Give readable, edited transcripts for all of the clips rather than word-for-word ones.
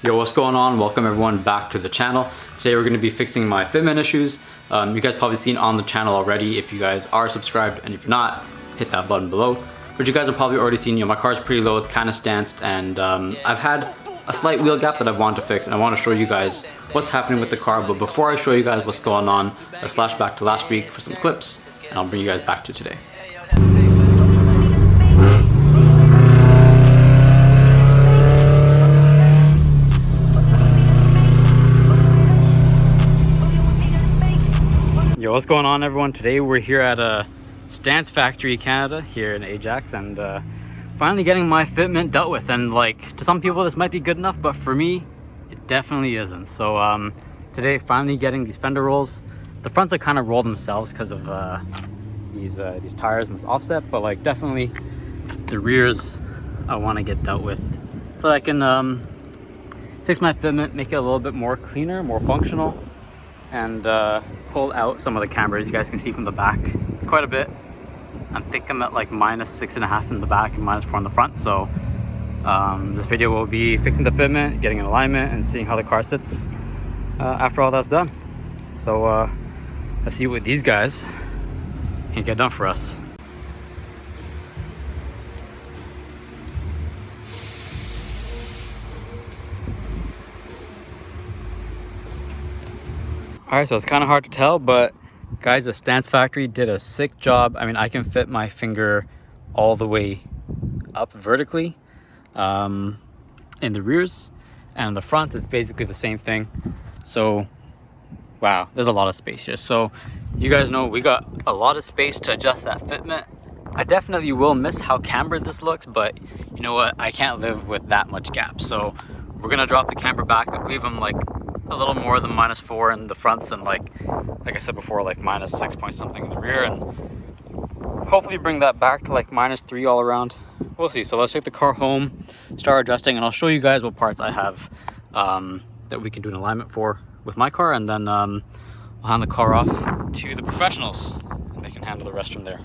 Yo, what's going on? Welcome everyone back to the channel. Today we're going to be fixing my fitment issues. You guys probably seen on the channel already if you guys are subscribed, and if you're not, hit that button below. But you guys have probably already seen, my car's pretty low, it's kind of stanced, and I've had a slight wheel gap that I've wanted to fix, and I want to show you guys what's happening with the car. But before I show you guys what's going on, let's flash back to last week for some clips, and I'll bring you guys back to today. Yo, what's going on everyone? Today we're here at Stance Factory Canada here in Ajax, and finally getting my fitment dealt with. And like, to some people this might be good enough, but for me it definitely isn't. So today finally getting these fender rolls. The fronts are kind of roll themselves because of these tires and this offset, but like definitely the rears I want to get dealt with so that I can fix my fitment, make it a little bit more cleaner, more functional, and pull out some of the camber. As you guys can see from the back, it's quite a bit. I think I'm at like -6.5 in the back and -4 in the front. So this video will be fixing the fitment, getting in alignment, and seeing how the car sits after all that's done. So let's see what these guys can get done for us. Alright, so it's kind of hard to tell, but guys, the Stance Factory did a sick job. I mean, I can fit my finger all the way up vertically in the rears, and in the front it's basically the same thing. So wow, there's a lot of space here. So you guys know we got a lot of space to adjust that fitment. I definitely will miss how cambered this looks, but you know what, I can't live with that much gap. So we're gonna drop the camber back. I believe I'm like a little more than -4 in the fronts, and like I said before, like -6 point something in the rear, and hopefully bring that back to like -3 all around. We'll see. So let's take the car home, start adjusting, and I'll show you guys what parts I have that we can do an alignment for with my car, and then we'll hand the car off to the professionals and they can handle the rest from there.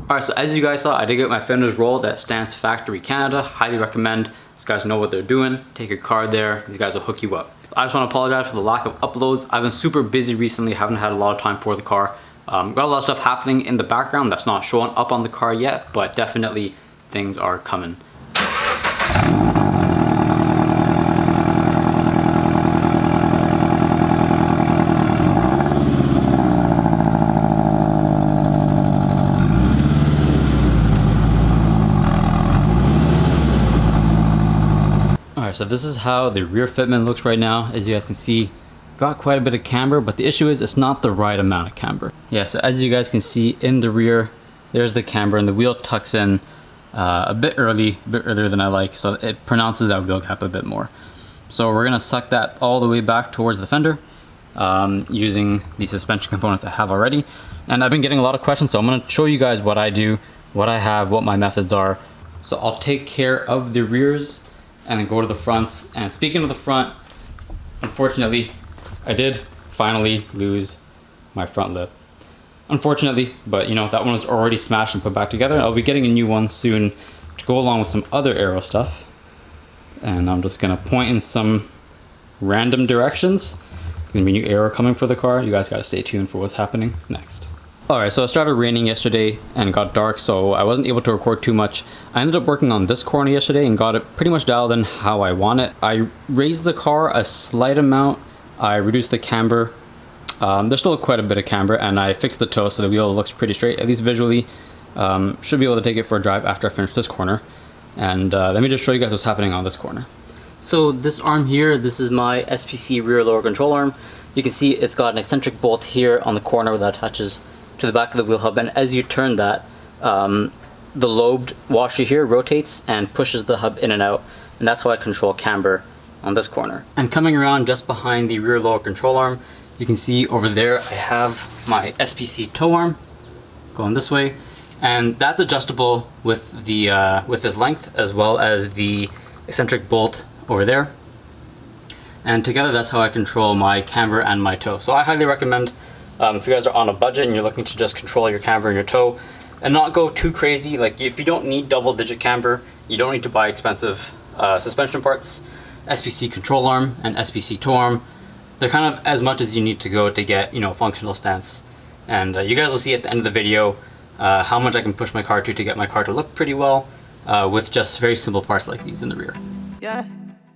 Alright, so as you guys saw, I did get my fenders rolled at Stance Factory Canada. Highly recommend. These guys know what they're doing. Take your car there, these guys will hook you up. I just want to apologize for the lack of uploads. I've been super busy recently, haven't had a lot of time for the car. Got a lot of stuff happening in the background that's not showing up on the car yet, but definitely things are coming. So this is how the rear fitment looks right now. As you guys can see, got quite a bit of camber, but the issue is it's not the right amount of camber. Yeah, so as you guys can see in the rear, there's the camber, and the wheel tucks in a bit earlier than I like, so it pronounces that wheel gap a bit more. So we're gonna suck that all the way back towards the fender using the suspension components I have already. And I've been getting a lot of questions, so I'm gonna show you guys what I do, what I have, what my methods are. So I'll take care of the rears and then go to the fronts. And speaking of the front, unfortunately, I did finally lose my front lip. Unfortunately, but you know, that one was already smashed and put back together. I'll be getting a new one soon to go along with some other aero stuff. And I'm just gonna point in some random directions. There's gonna be new aero coming for the car. You guys gotta stay tuned for what's happening next. Alright, so it started raining yesterday and got dark, so I wasn't able to record too much. I ended up working on this corner yesterday and got it pretty much dialed in how I want it. I raised the car a slight amount. I reduced the camber. There's still quite a bit of camber, and I fixed the toe so the wheel looks pretty straight, at least visually. Should be able to take it for a drive after I finish this corner. And let me just show you guys what's happening on this corner. So this arm here, this is my SPC rear lower control arm. You can see it's got an eccentric bolt here on the corner that attaches to the back of the wheel hub, and as you turn that, the lobed washer here rotates and pushes the hub in and out, and that's how I control camber on this corner. And coming around just behind the rear lower control arm, you can see over there I have my SPC tow arm going this way, and that's adjustable with the with this length as well as the eccentric bolt over there. And together that's how I control my camber and my tow. So I highly recommend, if you guys are on a budget and you're looking to just control your camber and your tow and not go too crazy, like if you don't need double digit camber, you don't need to buy expensive suspension parts. SPC control arm and SPC toe arm. They're kind of as much as you need to go to get, you know, functional stance. And you guys will see at the end of the video how much I can push my car to get my car to look pretty well with just very simple parts like these in the rear. Yeah,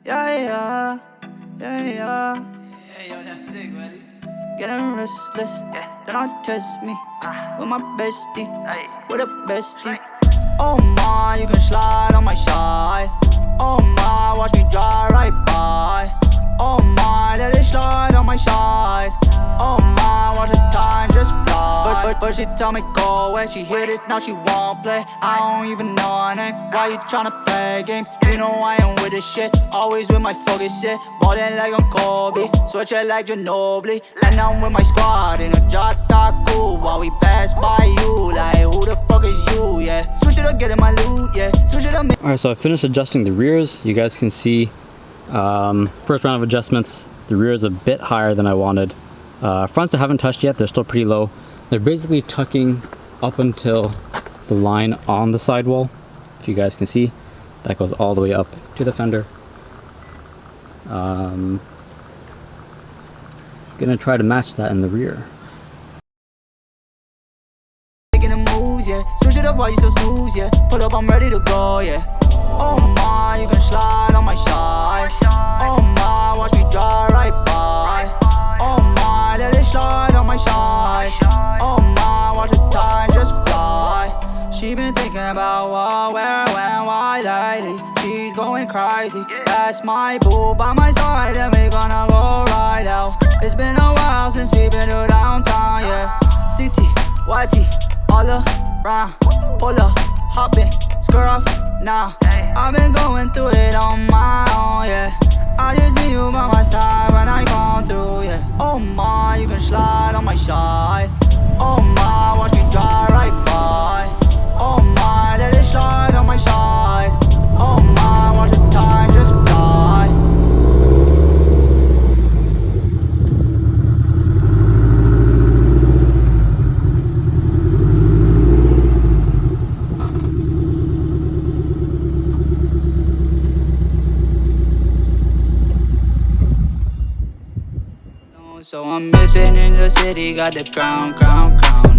yeah, yeah, yeah, yeah. Hey, yo, that's sick, buddy. Getting restless, then I test me with my bestie, with a bestie. Oh my, you can slide on my side. Oh my, watch me drive right by. Oh my, let it slide on my side. Oh my, watch the time just fly. But she tell me go away. She hear this, now she won't play. I don't even know her name. Why you tryna play games? You know I am with this shit. Always with my focus shit. Ballin' like I'm Kobe, switch it like Ginobili. And I'm with my squad in a Jataku while we pass by you. Like who the fuck is you? Yeah, switch it up, get in my loot. Yeah, switch it up. Alright, so I finished adjusting the rears. You guys can see first round of adjustments. The rear is a bit higher than I wanted. Fronts I haven't touched yet. They're still pretty low. They're basically tucking up until the line on the sidewall. If you guys can see, that goes all the way up to the fender. Gonna try to match that in the rear. Making the moves, yeah. Switch it up while you still snooze, yeah. Pull up, I'm ready to go, yeah. Oh my, you can slide on my side. Oh my, watch me drive right by. Oh my, let it slide on my side. Oh my, watch the time just fly. She been thinking about what, where, when, why lately. She's going crazy. That's my boo by my side, and we gonna go right out. It's been a while since we been to downtown, yeah. CT, YT, all around. Pull up, hopping, skirt off now. I've been going through it on my own, yeah. I just need you by my side when I come through, yeah. Oh my, you can slide on my side. Oh my, watch me drive right by. Oh my, let it slide on my side. Oh my, watch the time just fly. So I'm missing in the city, got the crown.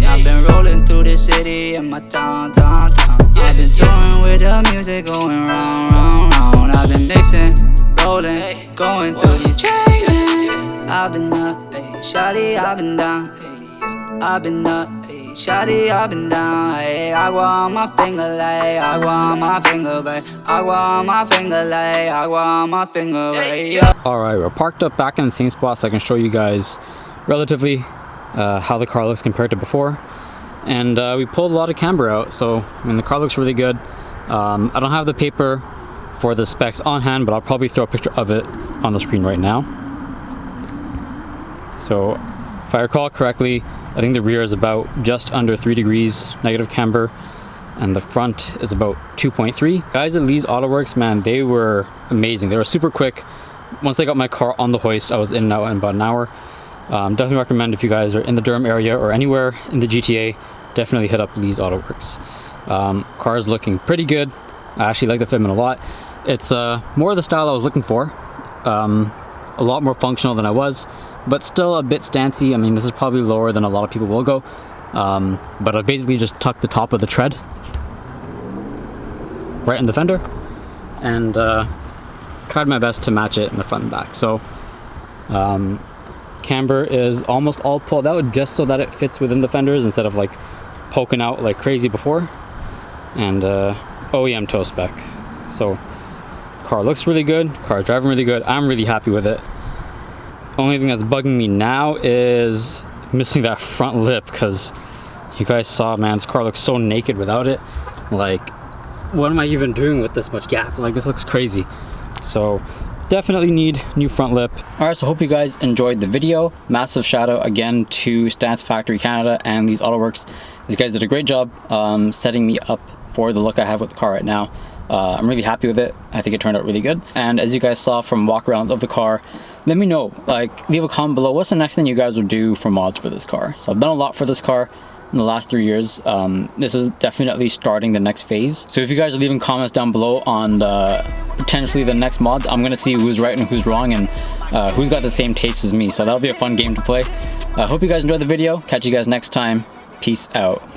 I've been rolling through the city in my town. I've been touring with the music going round. I've been mixing, rolling, going through these changes. I've been up, ayy, shawty, I've been down, ayy. I've been up, ayy, shawty, I've been down, ayy. Agua on my finger, like agua on my finger, babe. Agua on my finger, like agua on my finger, babe. Yeah. Alright, we're parked up back in the same spot so I can show you guys relatively how the car looks compared to before. And we pulled a lot of camber out, so I mean the car looks really good. I don't have the paper for the specs on hand, but I'll probably throw a picture of it on the screen right now. So if I recall correctly, I think the rear is about just under 3 degrees negative camber, and the front is about 2.3. Guys at Lee's Auto Works, man, they were amazing. They were super quick. Once they got my car on the hoist, I was in and out in about an hour. Definitely recommend if you guys are in the Durham area or anywhere in the GTA, definitely hit up Lee's Auto Works. Car is looking pretty good. I actually like the Fitment a lot. It's more of the style I was looking for. A lot more functional than I was, but still a bit stancy. I mean, this is probably lower than a lot of people will go. But I basically just tucked the top of the tread right in the fender and tried my best to match it in the front and back. So camber is almost all pulled out just so that it fits within the fenders instead of like poking out like crazy before. And OEM toe spec. So car looks really good, car's driving really good. I'm really happy with it. Only thing that's bugging me now is missing that front lip, because you guys saw, man, this car looks so naked without it. Like, what am I even doing with this much gap? Like, this looks crazy. So definitely need new front lip. All right, so hope you guys enjoyed the video. Massive shout out again to Stance Factory Canada and Lee's Auto Works. These guys did a great job setting me up for the look I have with the car right now. I'm really happy with it. I think it turned out really good. And as you guys saw from walkarounds of the car, let me know, like, leave a comment below, what's the next thing you guys would do for mods for this car? So I've done a lot for this car. in the last 3 years. This is definitely starting the next phase. So if you guys are leaving comments down below on potentially the next mods, I'm gonna see who's right and who's wrong, and who's got the same taste as me. So that'll be a fun game to play. I hope you guys enjoyed the video. Catch you guys next time. Peace out.